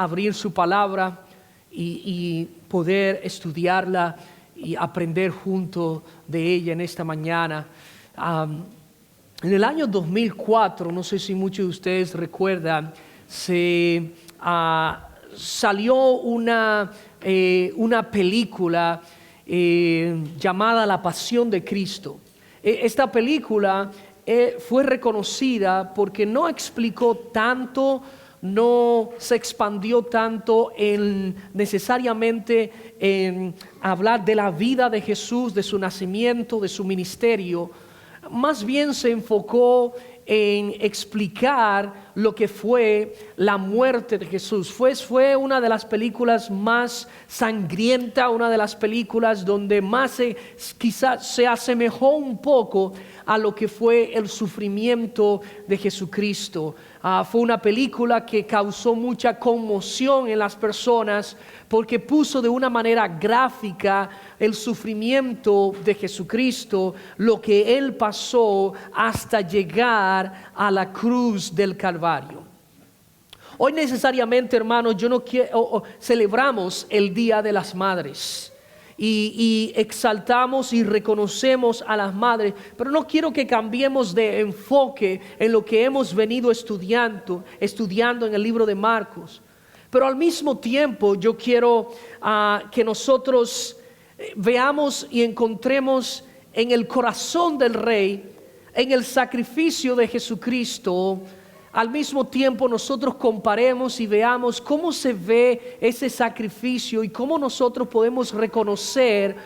abrir su palabra y poder estudiarla y aprender junto de ella en esta mañana. En el año 2004, no sé si muchos de ustedes recuerdan, salió una película llamada La Pasión de Cristo. Esta película fue reconocida porque no explicó tanto, no se expandió tanto necesariamente en hablar de la vida de Jesús, de su nacimiento, de su ministerio. Más bien se enfocó en explicar lo que fue la muerte de Jesús. Fue una de las películas más sangrientas, una de las películas donde más quizás se asemejó un poco a lo que fue el sufrimiento de Jesucristo. Fue una película que causó mucha conmoción en las personas porque puso de una manera gráfica el sufrimiento de Jesucristo, lo que Él pasó hasta llegar a la cruz del Calvario. Hoy necesariamente, hermanos, celebramos el Día de las Madres. Y exaltamos y reconocemos a las madres, pero no quiero que cambiemos de enfoque en lo que hemos venido estudiando en el libro de Marcos. Pero al mismo tiempo yo quiero que nosotros veamos y encontremos en el corazón del Rey, en el sacrificio de Jesucristo. Al mismo tiempo nosotros comparemos y veamos cómo se ve ese sacrificio y cómo nosotros podemos reconocer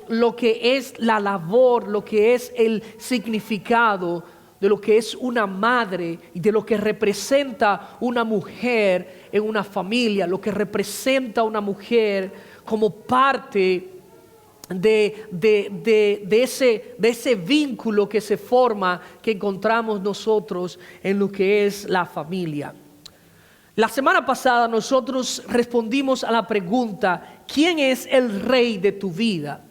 lo que es la labor, lo que es el significado de lo que es una madre y de lo que representa una mujer en una familia, lo que representa una mujer como parte de ese vínculo que se forma, que encontramos nosotros en lo que es la familia. La semana pasada nosotros respondimos a la pregunta: ¿quién es el rey de tu vida?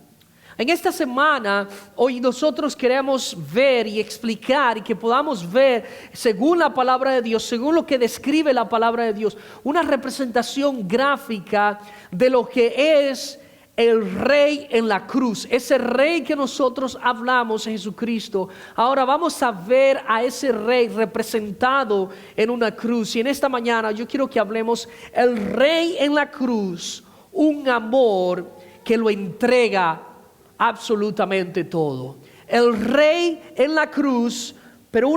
En esta semana, hoy nosotros queremos ver y explicar y que podamos ver, según la palabra de Dios, según lo que describe la palabra de Dios, una representación gráfica de lo que es el rey en la cruz, ese rey que nosotros hablamos, Jesucristo. Ahora vamos a ver a ese rey representado en una cruz. Y en esta mañana yo quiero que hablemos el rey en la cruz, un amor que lo entrega absolutamente todo. El rey en la cruz, pero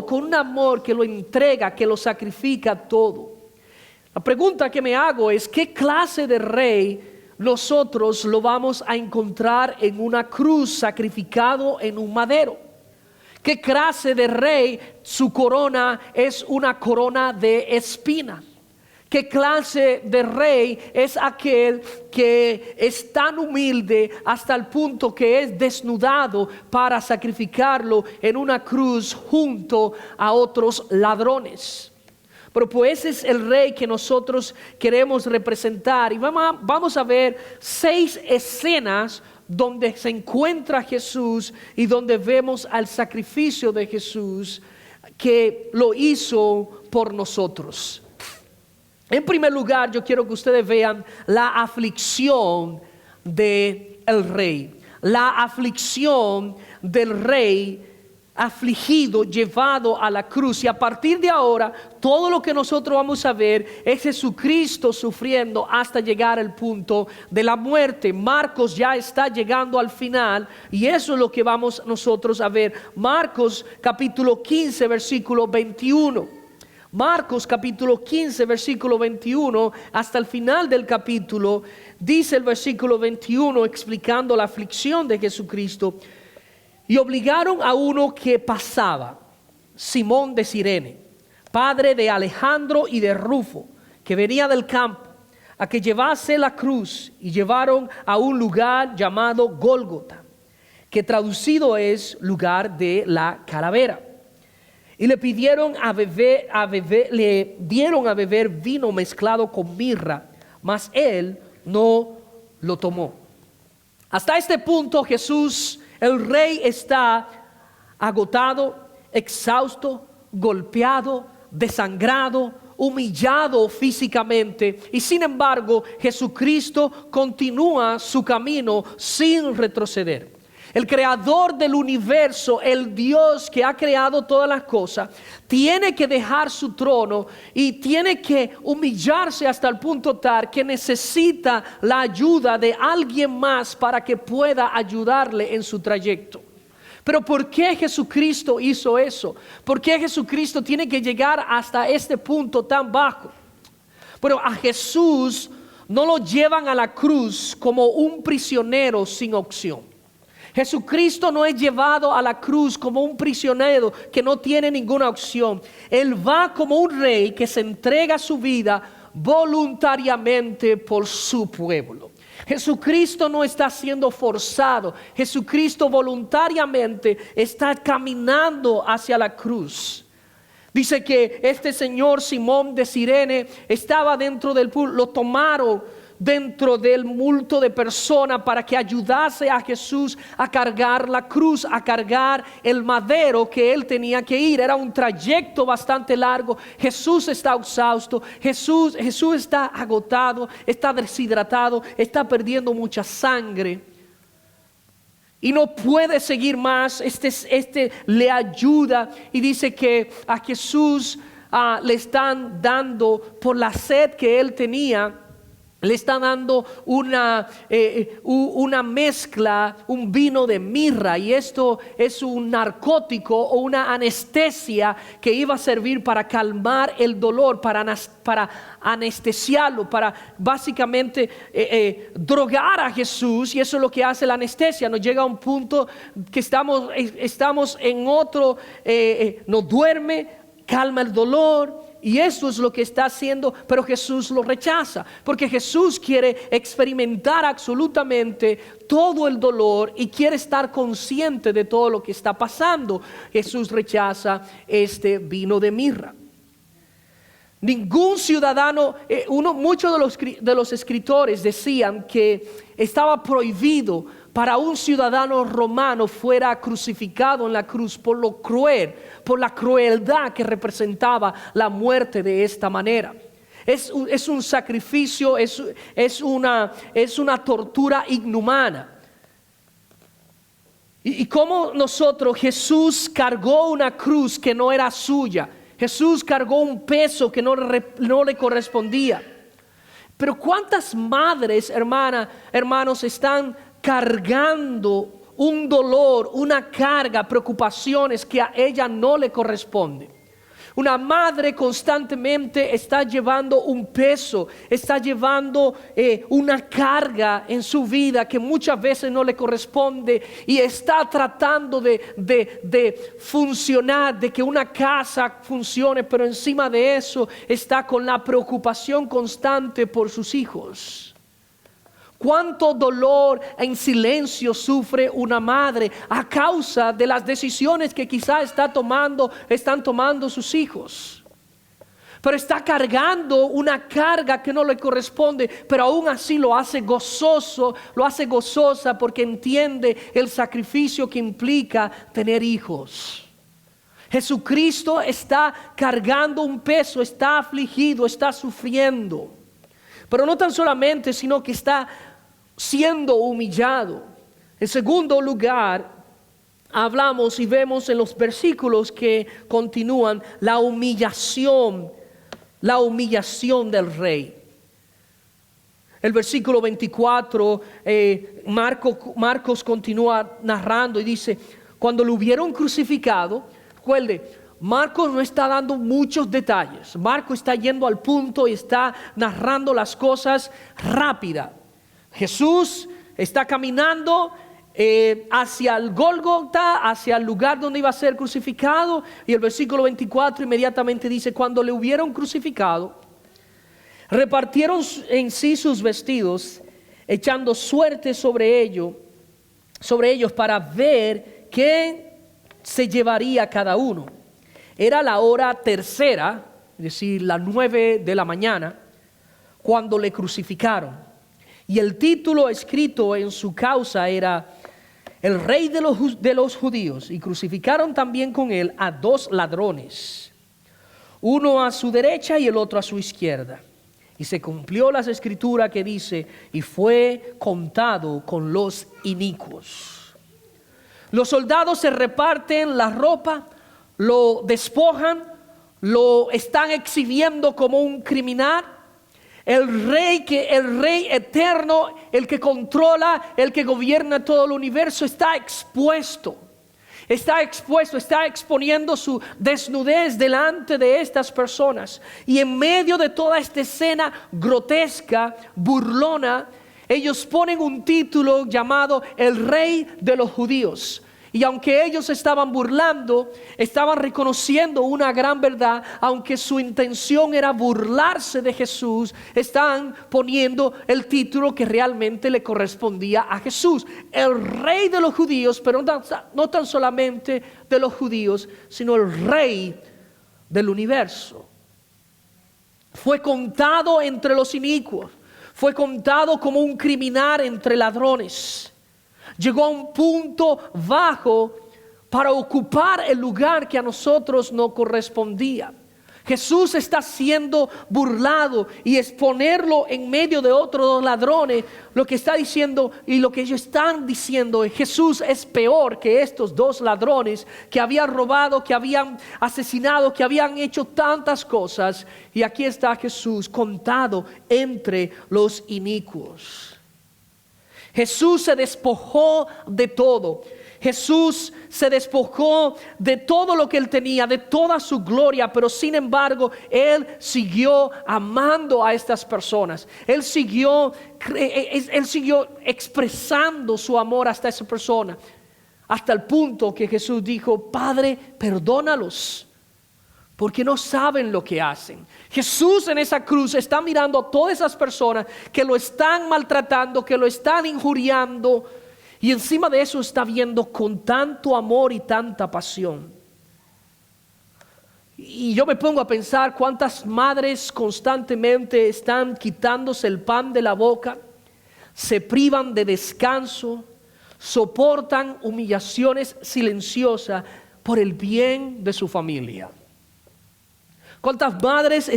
con un amor que lo entrega, que lo sacrifica todo. La pregunta que me hago es: ¿qué clase de rey nosotros lo vamos a encontrar en una cruz, sacrificado en un madero? ¿Qué clase de rey su corona es una corona de espinas? ¿Qué clase de rey es aquel que es tan humilde hasta el punto que es desnudado para sacrificarlo en una cruz junto a otros ladrones? Pero pues ese es el rey que nosotros queremos representar. Y vamos a ver 6 escenas donde se encuentra Jesús y donde vemos al sacrificio de Jesús que lo hizo por nosotros. En primer lugar, yo quiero que ustedes vean la aflicción del rey. La aflicción del rey afligido, llevado a la cruz. Y a partir de ahora, todo lo que nosotros vamos a ver es Jesucristo sufriendo hasta llegar al punto de la muerte. Marcos ya está llegando al final y eso es lo que vamos nosotros a ver. Marcos capítulo 15 versículo 21. Marcos capítulo 15 versículo 21 hasta el final del capítulo, dice el versículo 21 explicando la aflicción de Jesucristo: y obligaron a uno que pasaba, Simón de Cirene, padre de Alejandro y de Rufo, que venía del campo, a que llevase la cruz, y llevaron a un lugar llamado Gólgota, que traducido es lugar de la calavera. Y le dieron a beber vino mezclado con mirra, mas él no lo tomó. Hasta este punto Jesús, el rey, está agotado, exhausto, golpeado, desangrado, humillado físicamente y sin embargo Jesucristo continúa su camino sin retroceder. El creador del universo, el Dios que ha creado todas las cosas, tiene que dejar su trono y tiene que humillarse hasta el punto tal que necesita la ayuda de alguien más para que pueda ayudarle en su trayecto. Pero ¿por qué Jesucristo hizo eso? ¿Por qué Jesucristo tiene que llegar hasta este punto tan bajo? Pero a Jesús no lo llevan a la cruz como un prisionero sin opción. Jesucristo no es llevado a la cruz como un prisionero que no tiene ninguna opción. Él va como un rey que se entrega su vida voluntariamente por su pueblo. Jesucristo no está siendo forzado. Jesucristo voluntariamente está caminando hacia la cruz. Dice que este señor Simón de Cirene estaba dentro del púlpito, lo tomaron dentro del multo de personas para que ayudase a Jesús a cargar la cruz, a cargar el madero que él tenía que ir. Era un trayecto bastante largo. Jesús está exhausto, Jesús está agotado, está deshidratado, está perdiendo mucha sangre y no puede seguir más. Este le ayuda y dice que a Jesús le están dando, por la sed que él tenía, le está dando una mezcla, un vino de mirra, y esto es un narcótico o una anestesia que iba a servir para calmar el dolor, para anestesiarlo, para básicamente drogar a Jesús. Y eso es lo que hace la anestesia. Nos llega a un punto que estamos en otro, nos duerme, calma el dolor. Y eso es lo que está haciendo, pero Jesús lo rechaza, porque Jesús quiere experimentar absolutamente todo el dolor y quiere estar consciente de todo lo que está pasando. Jesús rechaza este vino de mirra. Ningún ciudadano, muchos de los escritores decían que estaba prohibido para un ciudadano romano fuera crucificado en la cruz por lo cruel, por la crueldad que representaba la muerte de esta manera. Es un sacrificio, es una tortura inhumana. Y como Jesús cargó una cruz que no era suya. Jesús cargó un peso que no le correspondía. Pero ¿cuántas madres, hermanos, están cargando un dolor, una carga, preocupaciones que a ella no le corresponde? Una madre constantemente está llevando un peso, está llevando una carga en su vida que muchas veces no le corresponde, y está tratando de funcionar, de que una casa funcione, pero encima de eso está con la preocupación constante por sus hijos. ¿Cuánto dolor en silencio sufre una madre a causa de las decisiones que quizá están tomando sus hijos? Pero está cargando una carga que no le corresponde, pero aún así lo hace gozoso, lo hace gozosa porque entiende el sacrificio que implica tener hijos. Jesucristo está cargando un peso, está afligido, está sufriendo. Pero no tan solamente, sino que está siendo humillado. En segundo lugar, hablamos y vemos en los versículos que continúan la humillación del rey. El versículo 24, Marcos continúa narrando y dice: cuando lo hubieron crucificado, recuerde, Marcos no está dando muchos detalles. Marcos está yendo al punto y está narrando las cosas rápida. Jesús está caminando hacia el Gólgota, hacia el lugar donde iba a ser crucificado, y el versículo 24 inmediatamente dice: cuando le hubieron crucificado, repartieron en sí sus vestidos, echando suerte sobre ellos para ver qué se llevaría cada uno. Era la hora tercera, es decir, las 9 de la mañana, cuando le crucificaron. Y el título escrito en su causa era: el rey de los judíos. Y crucificaron también con él a 2 ladrones, uno a su derecha y el otro a su izquierda. Y se cumplió la escritura que dice, y fue contado con los inicuos. Los soldados se reparten la ropa, lo despojan, lo están exhibiendo como un criminal. El rey eterno, el que controla, el que gobierna todo el universo, está expuesto, está exponiendo su desnudez delante de estas personas. Y en medio de toda esta escena grotesca, burlona, ellos ponen un título llamado El Rey de los Judíos. Y aunque ellos estaban burlando, estaban reconociendo una gran verdad. Aunque su intención era burlarse de Jesús, están poniendo el título que realmente le correspondía a Jesús. El Rey de los Judíos, pero no tan solamente de los judíos, sino el Rey del universo. Fue contado entre los inicuos. Fue contado como un criminal entre ladrones. Llegó a un punto bajo para ocupar el lugar que a nosotros no correspondía. Jesús está siendo burlado y exponerlo en medio de otros ladrones. Lo que está diciendo y lo que ellos están diciendo es: Jesús es peor que estos dos ladrones que habían robado, que habían asesinado, que habían hecho tantas cosas. Y aquí está Jesús contado entre los inicuos. Jesús se despojó de todo. Jesús se despojó de todo lo que él tenía, de toda su gloria, pero sin embargo, él siguió amando a estas personas. Él siguió expresando su amor hasta esa persona, hasta el punto que Jesús dijo: Padre, perdónalos, porque no saben lo que hacen. Jesús en esa cruz está mirando a todas esas personas que lo están maltratando, que lo están injuriando, y encima de eso está viendo con tanto amor y tanta pasión. Y yo me pongo a pensar cuántas madres constantemente están quitándose el pan de la boca, se privan de descanso, soportan humillaciones silenciosas por el bien de su familia. ¿Cuántas madres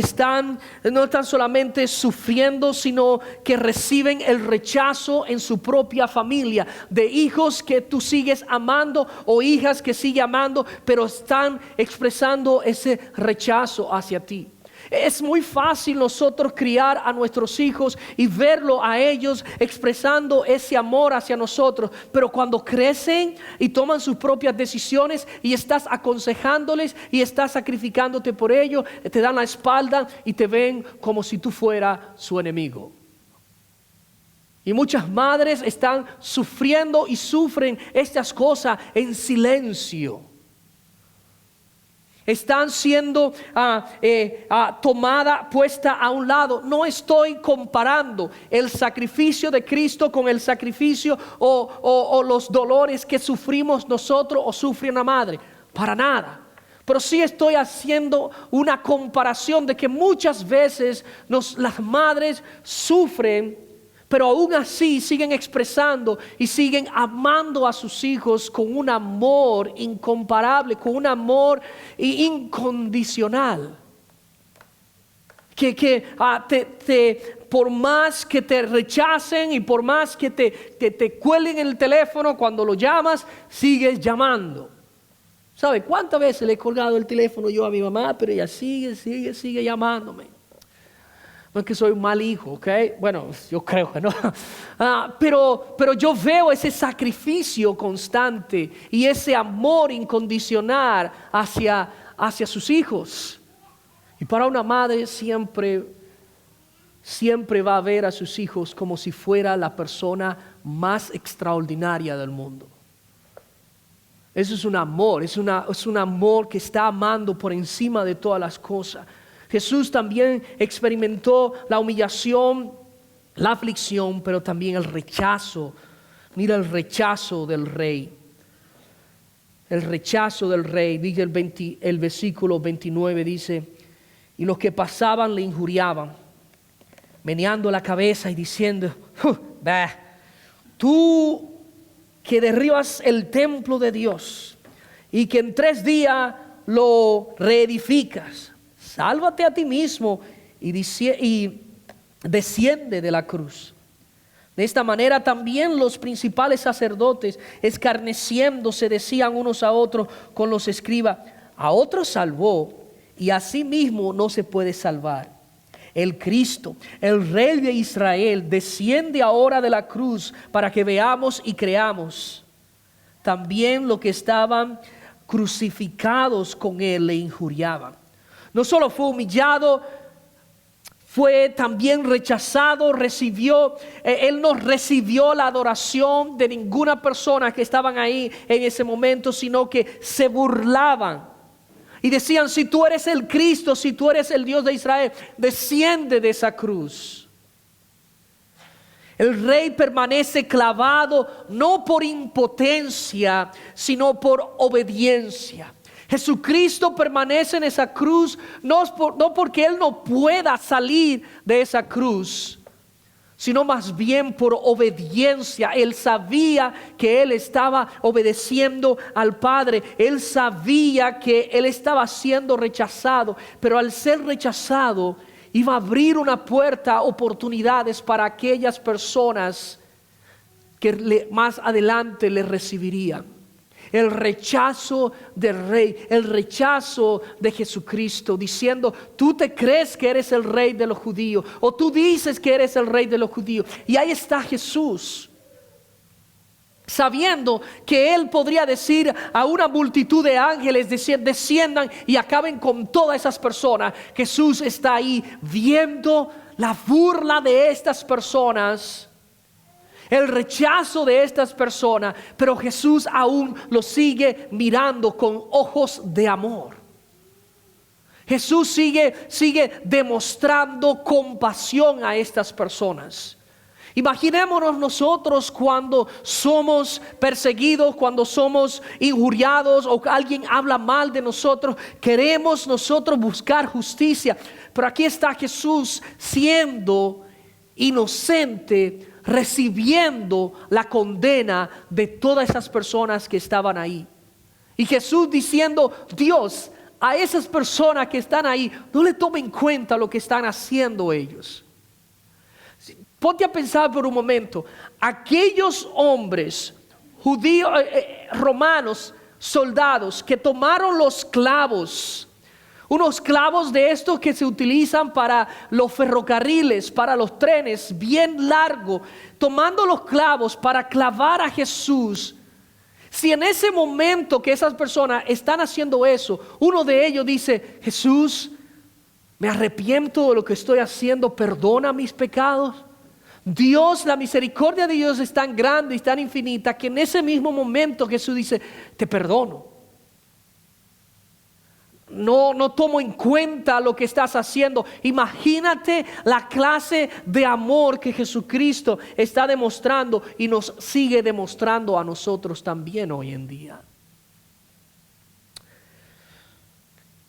no están solamente sufriendo, sino que reciben el rechazo en su propia familia, de hijos que tú sigues amando o hijas que sigue amando, pero están expresando ese rechazo hacia ti? Es muy fácil nosotros criar a nuestros hijos y verlo a ellos expresando ese amor hacia nosotros, pero cuando crecen y toman sus propias decisiones y estás aconsejándoles y estás sacrificándote por ellos, te dan la espalda y te ven como si tú fueras su enemigo. Y muchas madres están sufriendo y sufren estas cosas en silencio. Están siendo puesta a un lado. No estoy comparando el sacrificio de Cristo con el sacrificio o los dolores que sufrimos nosotros o sufre una madre. Para nada. Pero sí estoy haciendo una comparación de que muchas veces las madres sufren, pero aún así siguen expresando y siguen amando a sus hijos con un amor incomparable, con un amor incondicional. Por más que te rechacen y por más que te cuelguen el teléfono cuando lo llamas, sigues llamando. ¿Sabe cuántas veces le he colgado el teléfono yo a mi mamá? Pero ella sigue llamándome. No es que soy un mal hijo, ¿ok? Bueno, yo creo que no. Pero yo veo ese sacrificio constante y ese amor incondicional hacia sus hijos. Y para una madre siempre va a ver a sus hijos como si fuera la persona más extraordinaria del mundo. Eso es un amor, es un amor que está amando por encima de todas las cosas. Jesús también experimentó la humillación, la aflicción, pero también el rechazo. Mira el rechazo del rey. El rechazo del rey, dice el versículo 29, dice: y los que pasaban le injuriaban, meneando la cabeza y diciendo: tú que derribas el templo de Dios y que en 3 días lo reedificas, sálvate a ti mismo y desciende de la cruz. De esta manera también los principales sacerdotes, escarneciéndose, decían unos a otros con los escribas: a otros salvó y a sí mismo no se puede salvar. El Cristo, el Rey de Israel, desciende ahora de la cruz para que veamos y creamos. También los que estaban crucificados con él le injuriaban. No solo fue humillado, fue también rechazado, él no recibió la adoración de ninguna persona que estaban ahí en ese momento, sino que se burlaban y decían: si tú eres el Cristo, si tú eres el Dios de Israel, desciende de esa cruz. El rey permanece clavado no por impotencia, sino por obediencia. Jesucristo permanece en esa cruz no porque Él no pueda salir de esa cruz, sino más bien por obediencia. Él sabía que Él estaba obedeciendo al Padre. Él sabía que Él estaba siendo rechazado, pero al ser rechazado iba a abrir una puerta, oportunidades para aquellas personas que más adelante le recibirían. El rechazo del rey, el rechazo de Jesucristo, diciendo: tú te crees que eres el rey de los judíos, o tú dices que eres el rey de los judíos. Y ahí está Jesús, sabiendo que Él podría decir a una multitud de ángeles: desciendan y acaben con todas esas personas. Jesús está ahí viendo la burla de estas personas, el rechazo de estas personas, pero Jesús aún lo sigue mirando con ojos de amor. Jesús sigue demostrando compasión a estas personas. Imaginémonos nosotros cuando somos perseguidos, cuando somos injuriados o alguien habla mal de nosotros. Queremos nosotros buscar justicia, pero aquí está Jesús siendo inocente, recibiendo la condena de todas esas personas que estaban ahí. Y Jesús diciendo: Dios, a esas personas que están ahí, no le tomen en cuenta lo que están haciendo ellos. Ponte a pensar por un momento. Aquellos hombres judíos, romanos, soldados que tomaron los clavos, unos clavos de estos que se utilizan para los ferrocarriles, para los trenes, bien largo, tomando los clavos para clavar a Jesús. Si en ese momento que esas personas están haciendo eso, uno de ellos dice: Jesús, me arrepiento de lo que estoy haciendo, perdona mis pecados. Dios, la misericordia de Dios es tan grande y tan infinita que en ese mismo momento Jesús dice: te perdono. No tomo en cuenta lo que estás haciendo. Imagínate la clase de amor que Jesucristo está demostrando y nos sigue demostrando a nosotros también hoy en día.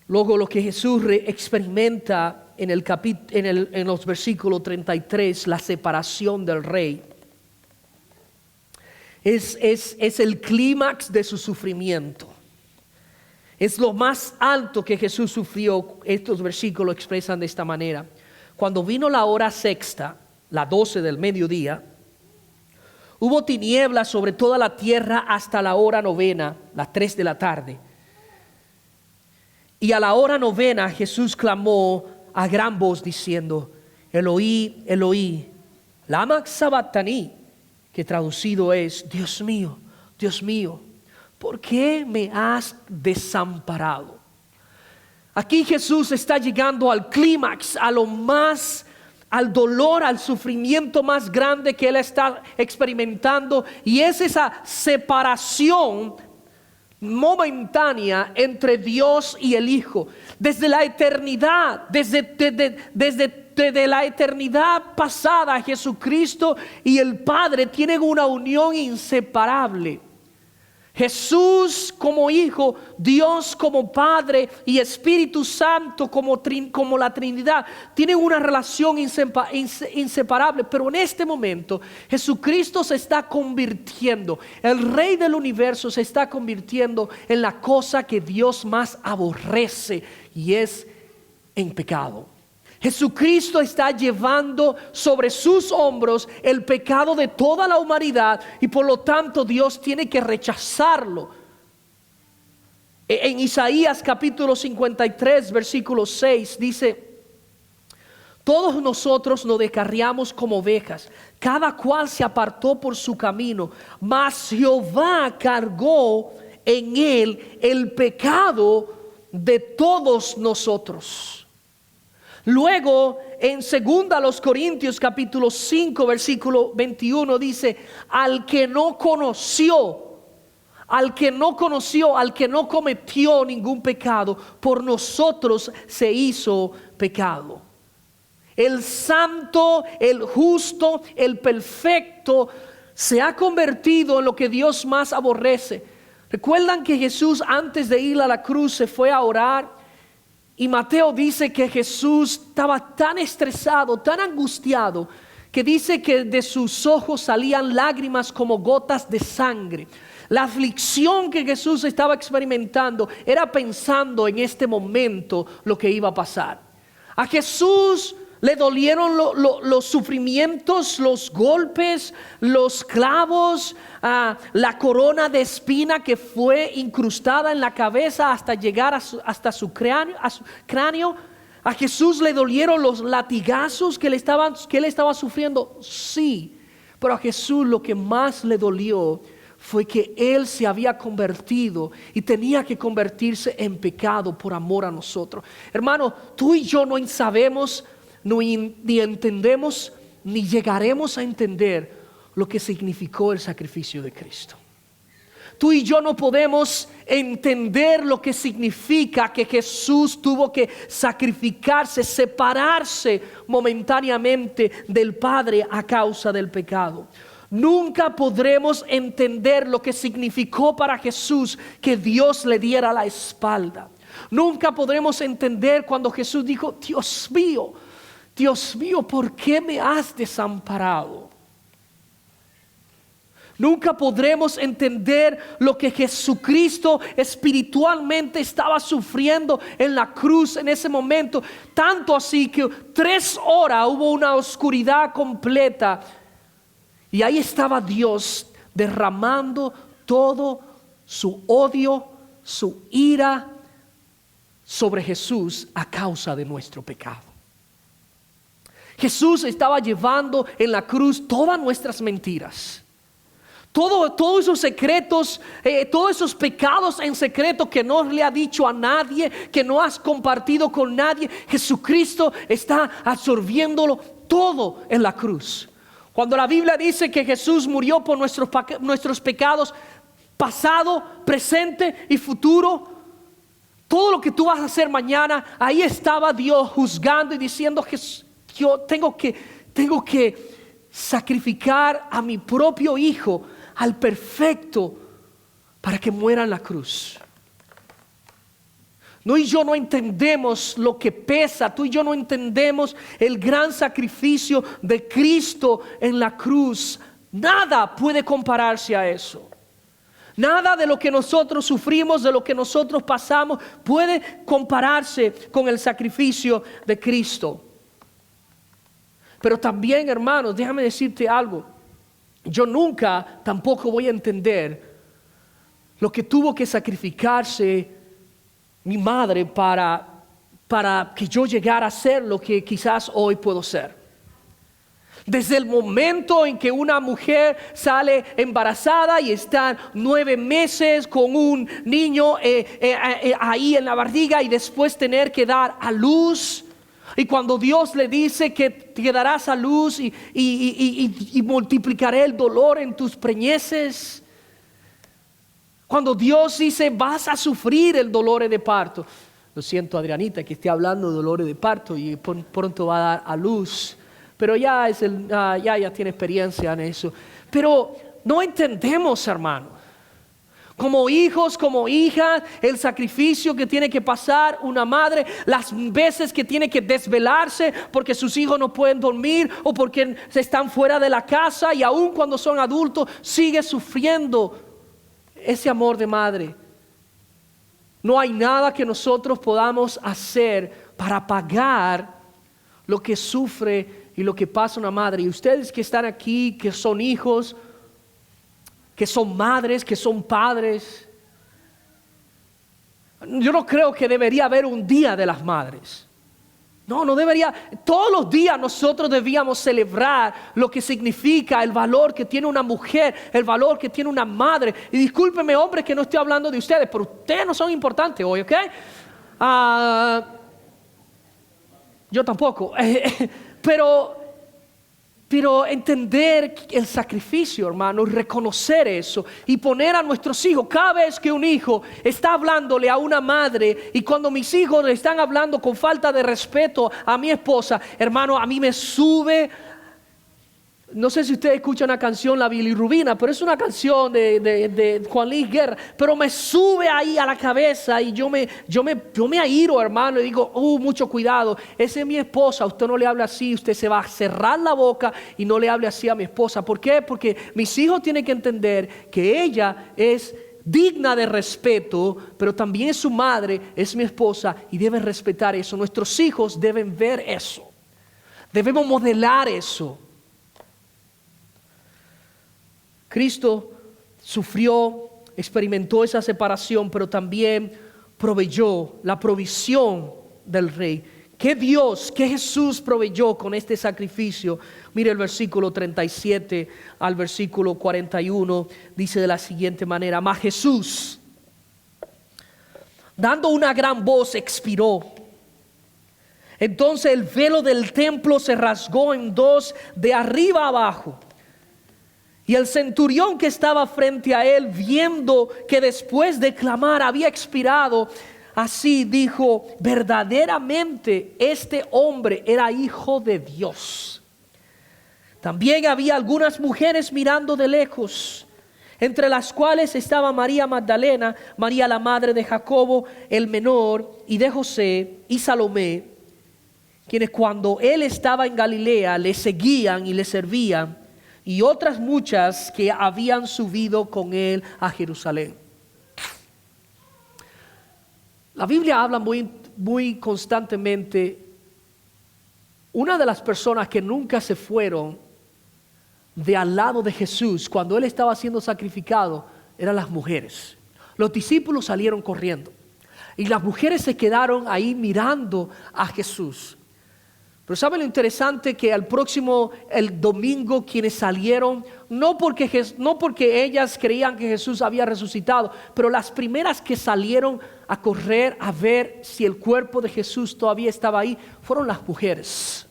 Luego, lo que Jesús experimenta en los versículos 33, la separación del rey, es el clímax de su sufrimiento. Es lo más alto que Jesús sufrió. Estos versículos expresan de esta manera: cuando vino la hora sexta, la 12 del mediodía, hubo tinieblas sobre toda la tierra hasta la hora novena, las 3 de la tarde. Y a la hora novena Jesús clamó a gran voz diciendo: Eloí, Eloí, lama sabactani, que traducido es: Dios mío, Dios mío, ¿por qué me has desamparado? Aquí Jesús está llegando al clímax, al dolor, al sufrimiento más grande que Él está experimentando. Y es esa separación momentánea entre Dios y el Hijo. Desde la eternidad, desde la eternidad pasada, Jesucristo y el Padre tienen una unión inseparable. Jesús como Hijo, Dios como Padre y Espíritu Santo como la Trinidad tienen una relación inseparable. Pero en este momento Jesucristo se está convirtiendo, el Rey del universo se está convirtiendo en la cosa que Dios más aborrece, y es en pecado. Jesucristo está llevando sobre sus hombros el pecado de toda la humanidad y por lo tanto Dios tiene que rechazarlo. En Isaías capítulo 53 versículo 6 dice: todos nosotros nos descarriamos como ovejas, cada cual se apartó por su camino, mas Jehová cargó en él el pecado de todos nosotros. Luego en 2 Corintios capítulo 5 versículo 21 dice: al que no conoció, al que no cometió ningún pecado, por nosotros se hizo pecado. El santo, el justo, el perfecto se ha convertido en lo que Dios más aborrece. ¿Recuerdan que Jesús antes de ir a la cruz se fue a orar? Y Mateo dice que Jesús estaba tan estresado, tan angustiado, que dice que de sus ojos salían lágrimas como gotas de sangre. La aflicción que Jesús estaba experimentando era pensando en este momento lo que iba a pasar. A Jesús le dolieron los sufrimientos, los golpes, los clavos, la corona de espina que fue incrustada en la cabeza hasta llegar hasta su cráneo. A Jesús le dolieron los latigazos que él estaba sufriendo. Sí, pero a Jesús lo que más le dolió fue que él se había convertido y tenía que convertirse en pecado por amor a nosotros. Hermano, tú y yo no sabemos, ni entendemos, ni llegaremos a entender lo que significó el sacrificio de Cristo. Tú y yo no podemos entender lo que significa que Jesús tuvo que sacrificarse, separarse momentáneamente del Padre a causa del pecado. Nunca podremos entender lo que significó para Jesús que Dios le diera la espalda. Nunca podremos entender cuando Jesús dijo: Dios mío, ¿por qué me has desamparado? Nunca podremos entender lo que Jesucristo espiritualmente estaba sufriendo en la cruz en ese momento. Tanto así que 3 horas hubo una oscuridad completa. Y ahí estaba Dios derramando todo su odio, su ira sobre Jesús a causa de nuestro pecado. Jesús estaba llevando en la cruz todas nuestras mentiras. Todos esos secretos, todos esos pecados en secreto que no le ha dicho a nadie, que no has compartido con nadie. Jesucristo está absorbiéndolo todo en la cruz. Cuando la Biblia dice que Jesús murió por nuestros pecados, pasado, presente y futuro, todo lo que tú vas a hacer mañana, ahí estaba Dios juzgando y diciendo: yo tengo que sacrificar a mi propio Hijo, al perfecto, para que muera en la cruz. Tú y yo no entendemos lo que pesa, tú y yo no entendemos el gran sacrificio de Cristo en la cruz. Nada puede compararse a eso. Nada de lo que nosotros sufrimos, de lo que nosotros pasamos, puede compararse con el sacrificio de Cristo. Pero también, hermanos, déjame decirte algo. Yo nunca tampoco voy a entender lo que tuvo que sacrificarse mi madre para que yo llegara a ser lo que quizás hoy puedo ser. Desde el momento en que una mujer sale embarazada y está 9 meses con un niño ahí en la barriga y después tener que dar a luz. Y cuando Dios le dice que darás a luz y multiplicaré el dolor en tus preñeces. Cuando Dios dice: vas a sufrir el dolor de parto. Lo siento, Adrianita, que esté hablando de dolores de parto y pronto va a dar a luz. Pero ya tiene experiencia en eso. Pero no entendemos, hermano. Como hijos, como hijas, el sacrificio que tiene que pasar una madre, las veces que tiene que desvelarse porque sus hijos no pueden dormir o porque están fuera de la casa, y aun cuando son adultos sigue sufriendo ese amor de madre. No hay nada que nosotros podamos hacer para pagar lo que sufre y lo que pasa una madre. Y ustedes que están aquí, que son hijos, que son madres, que son padres, yo no creo que debería haber un día de las madres. No debería. Todos los días nosotros debíamos celebrar lo que significa el valor que tiene una mujer, el valor que tiene una madre. Y discúlpenme, hombres, que no estoy hablando de ustedes, pero ustedes no son importantes hoy, ¿ok? Yo tampoco. Pero entender el sacrificio, hermano, reconocer eso y poner a nuestros hijos, cada vez que un hijo está hablándole a una madre, y cuando mis hijos le están hablando con falta de respeto a mi esposa, hermano, a mí me sube. No sé si ustedes escuchan una canción, La Bilirrubina, pero es una canción de Juan Luis Guerra, pero me sube ahí a la cabeza y yo me airo, hermano, y digo, mucho cuidado, esa es mi esposa, usted no le hable así, usted se va a cerrar la boca y no le hable así a mi esposa. ¿Por qué? Porque mis hijos tienen que entender que ella es digna de respeto, pero también es su madre, es mi esposa, y deben respetar eso. Nuestros hijos deben ver eso, debemos modelar eso. Cristo sufrió, experimentó esa separación, pero también proveyó la provisión del Rey. ¿Qué Dios, qué Jesús proveyó con este sacrificio? Mire el versículo 37 al versículo 41, dice de la siguiente manera: mas Jesús, dando una gran voz, expiró. Entonces el velo del templo se rasgó en dos, de arriba a abajo. Y el centurión que estaba frente a él, viendo que después de clamar había expirado, así dijo: verdaderamente este hombre era hijo de Dios. También había algunas mujeres mirando de lejos, entre las cuales estaba María Magdalena, María la madre de Jacobo el menor y de José, y Salomé, quienes cuando él estaba en Galilea le seguían y le servían, y otras muchas que habían subido con él a Jerusalén. La Biblia habla muy constantemente. Una de las personas que nunca se fueron de al lado de Jesús cuando él estaba siendo sacrificado eran las mujeres. Los discípulos salieron corriendo y las mujeres se quedaron ahí mirando a Jesús. Pero ¿saben lo interesante? Que el domingo, quienes salieron, no porque ellas creían que Jesús había resucitado, pero las primeras que salieron a correr a ver si el cuerpo de Jesús todavía estaba ahí, fueron las mujeres.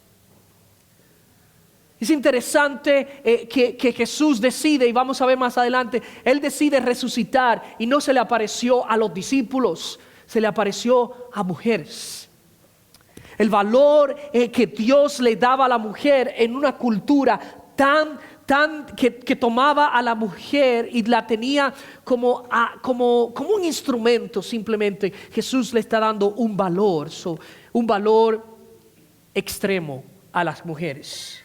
Es interesante que Jesús decide, y vamos a ver más adelante, Él decide resucitar y no se le apareció a los discípulos, se le apareció a mujeres. El valor que Dios le daba a la mujer en una cultura que tomaba a la mujer y la tenía como un instrumento simplemente. Jesús le está dando un valor extremo a las mujeres.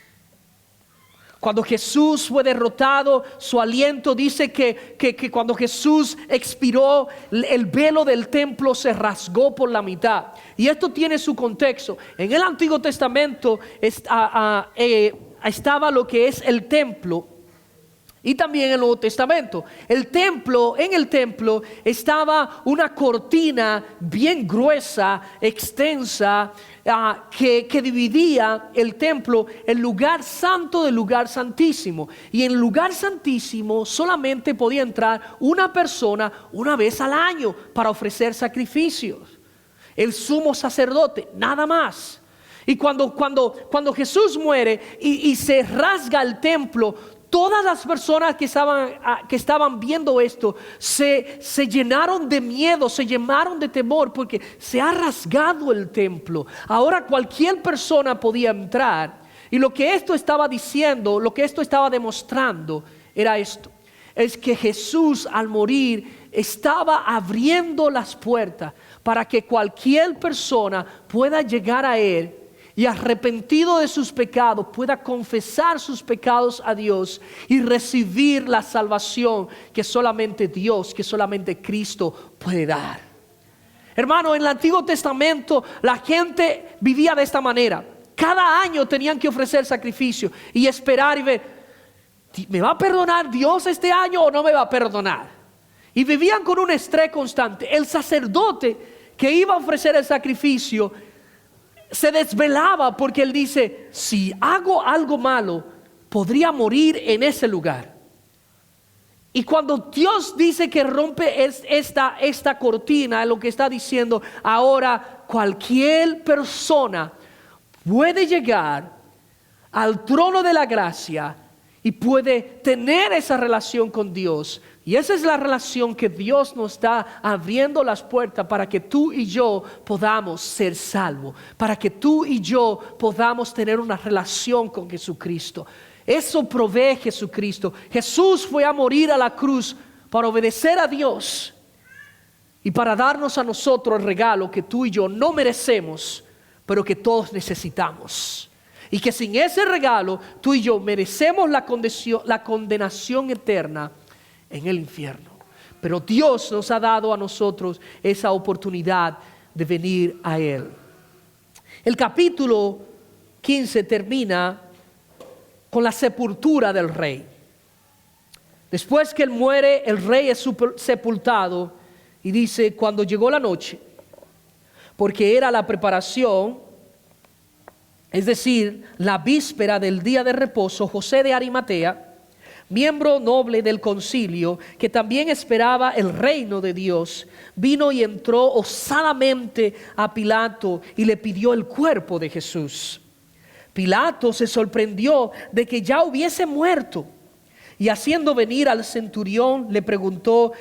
Cuando Jesús fue derrotado, su aliento dice que cuando Jesús expiró, el velo del templo se rasgó por la mitad. Y esto tiene su contexto. En el Antiguo Testamento estaba lo que es el templo, y también en el Nuevo Testamento. En el templo estaba una cortina bien gruesa, extensa, que dividía el templo, el lugar santo del lugar santísimo. Y en el lugar santísimo solamente podía entrar una persona una vez al año para ofrecer sacrificios. El sumo sacerdote, nada más. Y cuando Jesús muere y se rasga el templo, todas las personas que estaban viendo esto se llenaron de miedo, se llenaron de temor, porque se ha rasgado el templo. Ahora cualquier persona podía entrar. Y lo que esto estaba diciendo, lo que esto estaba demostrando era esto: es que Jesús al morir estaba abriendo las puertas para que cualquier persona pueda llegar a Él y, arrepentido de sus pecados, pueda confesar sus pecados a Dios y recibir la salvación que solamente Dios, que solamente Cristo puede dar. Hermano, en el Antiguo Testamento la gente vivía de esta manera. Cada año tenían que ofrecer sacrificio y esperar y ver, ¿me va a perdonar Dios este año o no me va a perdonar? Y vivían con un estrés constante. El sacerdote que iba a ofrecer el sacrificio se desvelaba porque él dice, si hago algo malo, podría morir en ese lugar. Y cuando Dios dice que rompe esta cortina, lo que está diciendo, ahora cualquier persona puede llegar al trono de la gracia y puede tener esa relación con Dios. Y esa es la relación que Dios nos está abriendo las puertas para que tú y yo podamos ser salvos, para que tú y yo podamos tener una relación con Jesucristo. Eso provee Jesucristo. Jesús fue a morir a la cruz para obedecer a Dios y para darnos a nosotros el regalo que tú y yo no merecemos, pero que todos necesitamos. Y que sin ese regalo tú y yo merecemos la condenación eterna en el infierno. Pero Dios nos ha dado a nosotros esa oportunidad de venir a Él. El capítulo 15 termina con la sepultura del rey. Después que él muere, el rey es sepultado y dice, cuando llegó la noche, porque era la preparación, es decir, la víspera del día de reposo, José de Arimatea, miembro noble del concilio, que también esperaba el reino de Dios, vino y entró osadamente a Pilato y le pidió el cuerpo de Jesús. Pilato se sorprendió de que ya hubiese muerto y haciendo venir al centurión le preguntó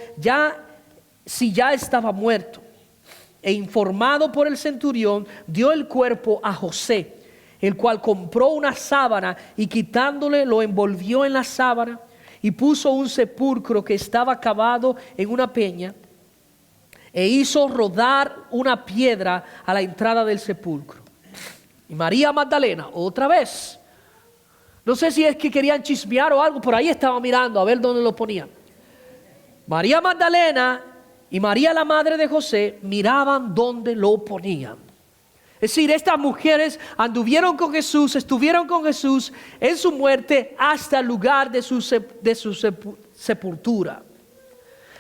si ya estaba muerto. E informado por el centurión, dio el cuerpo a José, el cual compró una sábana y quitándole lo envolvió en la sábana y puso un sepulcro que estaba cavado en una peña e hizo rodar una piedra a la entrada del sepulcro. Y María Magdalena, otra vez, no sé si es que querían chismear o algo, por ahí estaba mirando a ver dónde lo ponían. María Magdalena y María la madre de José miraban dónde lo ponían. Es decir, estas mujeres anduvieron con Jesús, estuvieron con Jesús en su muerte hasta el lugar de su sepultura.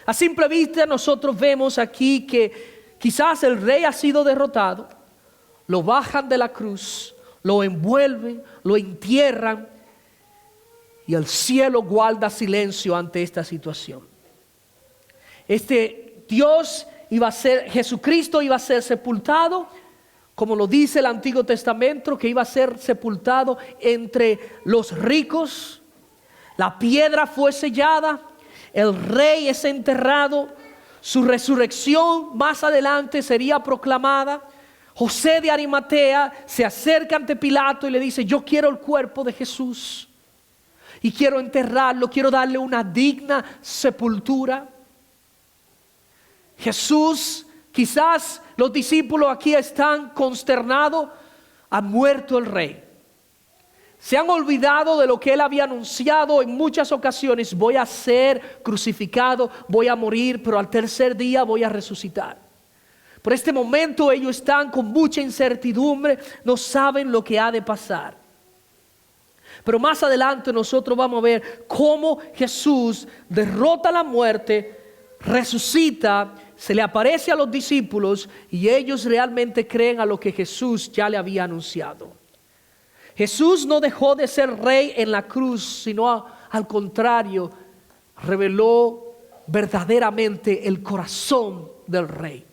A simple vista nosotros vemos aquí que quizás el rey ha sido derrotado. Lo bajan de la cruz, lo envuelven, lo entierran y el cielo guarda silencio ante esta situación. Jesucristo iba a ser sepultado, como lo dice el Antiguo Testamento, que iba a ser sepultado entre los ricos. La piedra fue sellada, el rey es enterrado, su resurrección más adelante sería proclamada. José de Arimatea se acerca ante Pilato y le dice, yo quiero el cuerpo de Jesús y quiero enterrarlo, quiero darle una digna sepultura. Jesús, quizás los discípulos aquí están consternados, ha muerto el rey. Se han olvidado de lo que él había anunciado en muchas ocasiones, voy a ser crucificado, voy a morir, pero al tercer día voy a resucitar. Por este momento ellos están con mucha incertidumbre, no saben lo que ha de pasar. Pero más adelante nosotros vamos a ver cómo Jesús derrota la muerte, resucita, se le aparece a los discípulos y ellos realmente creen a lo que Jesús ya le había anunciado. Jesús no dejó de ser rey en la cruz, sino al contrario, reveló verdaderamente el corazón del rey.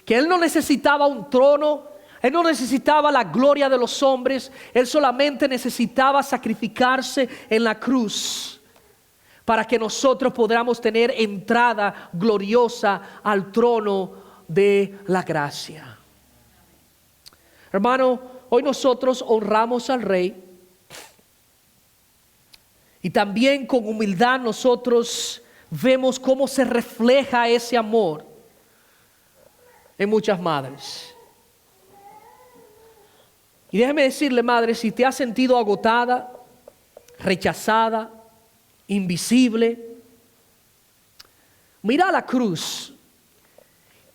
Que él no necesitaba un trono, él no necesitaba la gloria de los hombres, él solamente necesitaba sacrificarse en la cruz para que nosotros podamos tener entrada gloriosa al trono de la gracia. Hermano, hoy nosotros honramos al Rey y también con humildad nosotros vemos cómo se refleja ese amor en muchas madres. Y déjeme decirle, madre, si te has sentido agotada, rechazada, invisible, mira la cruz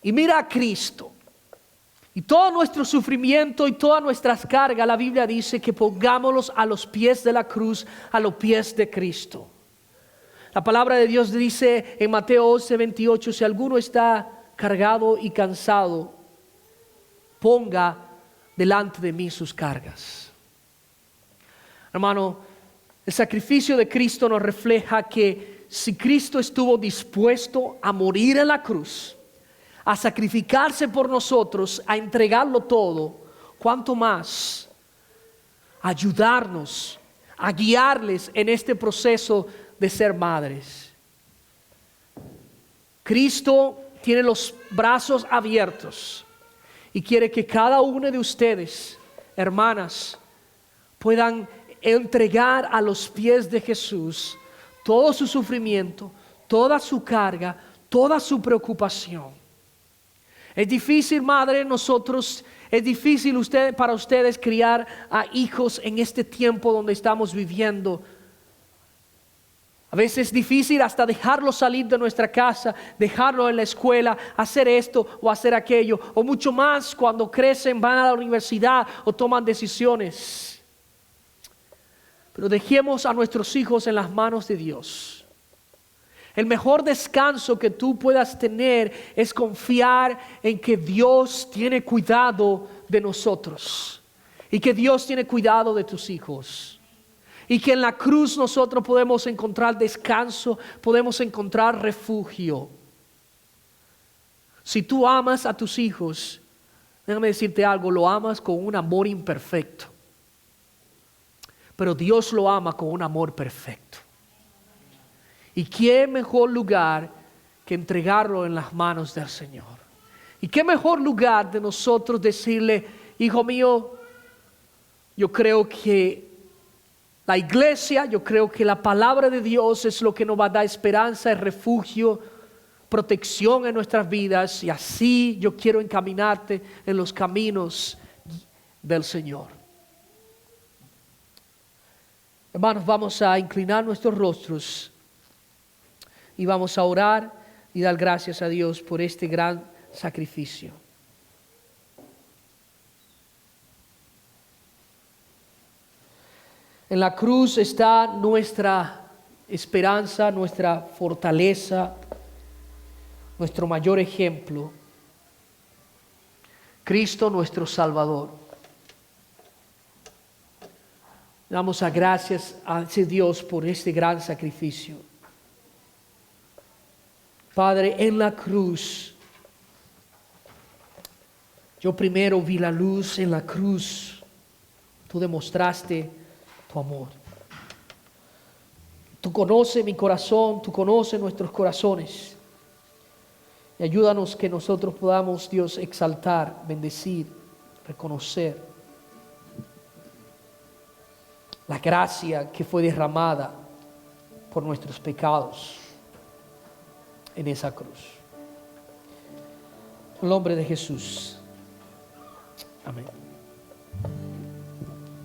y mira a Cristo. Y todo nuestro sufrimiento y todas nuestras cargas, la Biblia dice que pongámoslos a los pies de la cruz, a los pies de Cristo. La palabra de Dios dice en Mateo 11:28, si alguno está cargado y cansado, ponga delante de mí sus cargas. Hermano, el sacrificio de Cristo nos refleja que si Cristo estuvo dispuesto a morir en la cruz, a sacrificarse por nosotros, a entregarlo todo, ¿cuánto más ayudarnos, a guiarles en este proceso de ser madres? Cristo tiene los brazos abiertos y quiere que cada una de ustedes, hermanas, puedan entregar a los pies de Jesús todo su sufrimiento, toda su carga, toda su preocupación. Es difícil, madre, es difícil para ustedes criar a hijos en este tiempo donde estamos viviendo. A veces es difícil hasta dejarlos salir de nuestra casa, dejarlos en la escuela, hacer esto o hacer aquello, o mucho más cuando crecen, van a la universidad o toman decisiones. Pero dejemos a nuestros hijos en las manos de Dios. El mejor descanso que tú puedas tener es confiar en que Dios tiene cuidado de nosotros y que Dios tiene cuidado de tus hijos. Y que en la cruz nosotros podemos encontrar descanso, podemos encontrar refugio. Si tú amas a tus hijos, déjame decirte algo, lo amas con un amor imperfecto. Pero Dios lo ama con un amor perfecto. Y qué mejor lugar que entregarlo en las manos del Señor. Y qué mejor lugar de nosotros decirle, hijo mío, yo creo que la iglesia, yo creo que la palabra de Dios es lo que nos va a dar esperanza, refugio, protección en nuestras vidas. Y así yo quiero encaminarte en los caminos del Señor. Hermanos, vamos a inclinar nuestros rostros y vamos a orar y dar gracias a Dios por este gran sacrificio. En la cruz está nuestra esperanza, nuestra fortaleza, nuestro mayor ejemplo. Cristo nuestro Salvador. Damos gracias a Dios por este gran sacrificio. Padre, en la cruz, yo primero vi la luz en la cruz. Tú demostraste tu amor. Tú conoces mi corazón, tú conoces nuestros corazones. Y ayúdanos que nosotros podamos, Dios, exaltar, bendecir, reconocer la gracia que fue derramada por nuestros pecados en esa cruz. En el nombre de Jesús. Amén.